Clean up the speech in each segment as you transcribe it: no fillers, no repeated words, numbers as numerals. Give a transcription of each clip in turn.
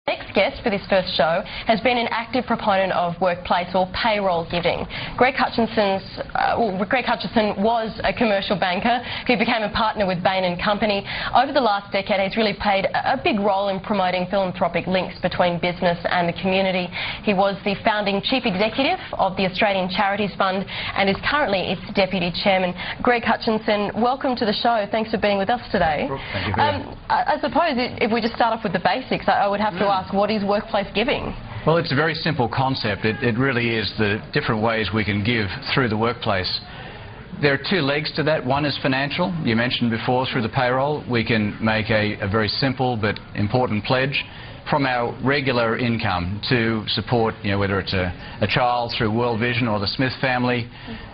Next guest for this first show has been an active proponent of workplace or payroll giving. Greg Hutchinson was a commercial banker who became a partner with Bain & Company. Over the last decade, he's really played a big role in promoting philanthropic links between business and the community. He was the founding chief executive of the Australian Charities Fund and is currently its deputy chairman. Greg Hutchinson, welcome to the show. Thanks for being with us today. Thank you very much. I suppose if we just start off with the basics, I would have to ask, what is workplace giving? Well, it's a very simple concept. It really is the different ways we can give through the workplace. There are two legs to that. One is financial. You mentioned before, through the payroll, we can make a very simple but important pledge from our regular income to support, whether it's a child through World Vision or the Smith family,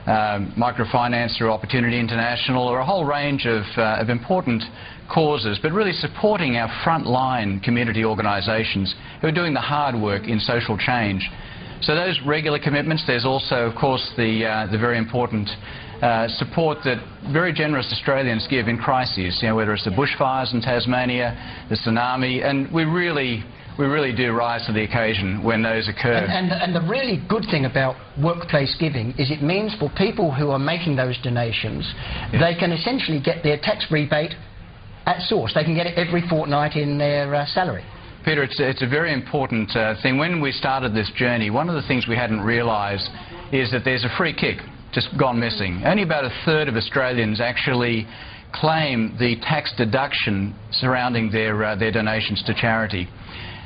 microfinance through Opportunity International, or a whole range of important causes, but really supporting our frontline community organisations who are doing the hard work in social change. So those regular commitments. There's also, of course, the very important support that very generous Australians give in crises, whether it's the bushfires in Tasmania, the tsunami, and we really do rise to the occasion when those occur. And the really good thing about workplace giving is it means for people who are making those donations, they can essentially get their tax rebate at source. They can get it every fortnight in their salary. Peter, it's a very important thing. When we started this journey, one of the things we hadn't realised is that there's a free kick just gone missing. Only about a third of Australians actually claim the tax deduction surrounding their donations to charity.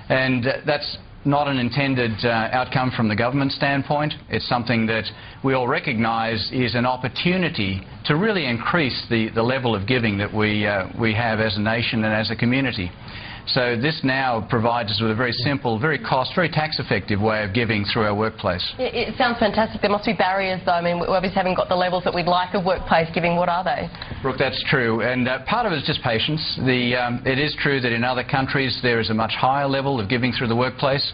And that's not an intended outcome from the government standpoint. It's something that we all recognise is an opportunity to really increase the level of giving that we have as a nation and as a community. So this now provides us with a very simple, very tax-effective way of giving through our workplace. It sounds fantastic. There must be barriers, though. I mean, we obviously haven't got the levels that we'd like of workplace giving. What are they? Look, that's true. And part of it is just patience. It is true that in other countries there is a much higher level of giving through the workplace.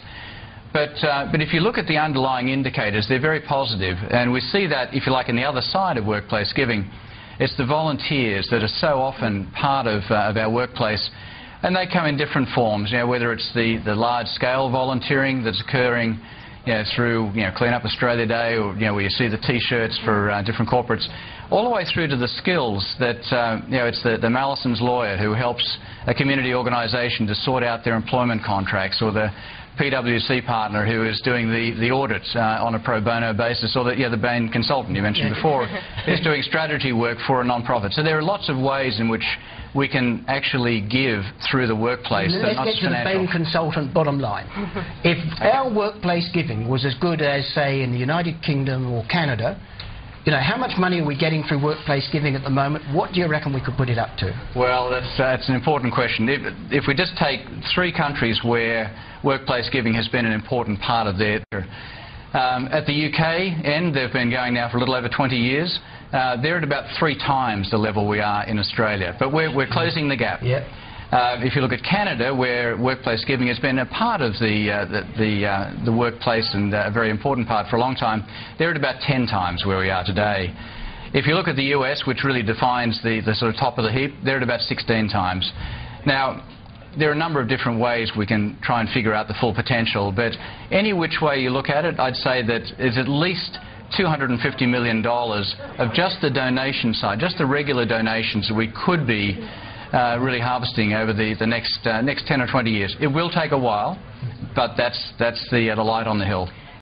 But if you look at the underlying indicators, they're very positive. And we see that, if you like, in the other side of workplace giving. It's the volunteers that are so often part of our workplace. And they come in different forms, whether it's the large-scale volunteering that's occurring through Clean Up Australia Day, or where you see the T-shirts for different corporates, all the way through to the skills that it's the Mallison's lawyer who helps a community organisation to sort out their employment contracts, or the PwC partner who is doing the audit on a pro bono basis, or the Bain consultant you mentioned before is doing strategy work for a non-profit. So there are lots of ways in which we can actually give through the workplace. Let's get to the Bain consultant bottom line. If our workplace giving was as good as, say, in the United Kingdom or Canada, how much money are we getting through workplace giving at the moment? What do you reckon we could put it up to? Well, that's an important question. If we just take three countries where workplace giving has been an important part of their... at the UK end, they've been going now for a little over 20 years. They're at about 3 times the level we are in Australia. But we're closing the gap. Yep. If you look at Canada, where workplace giving has been a part of the workplace and a very important part for a long time, they're at about 10 times where we are today. If you look at the US, which really defines the sort of top of the heap, they're at about 16 times. Now, there are a number of different ways we can try and figure out the full potential, but any which way you look at it, I'd say that there's at least $250 million of just the donation side, just the regular donations that we could be really harvesting over the next 10 or 20 years. It will take a while, but that's the light on the hill.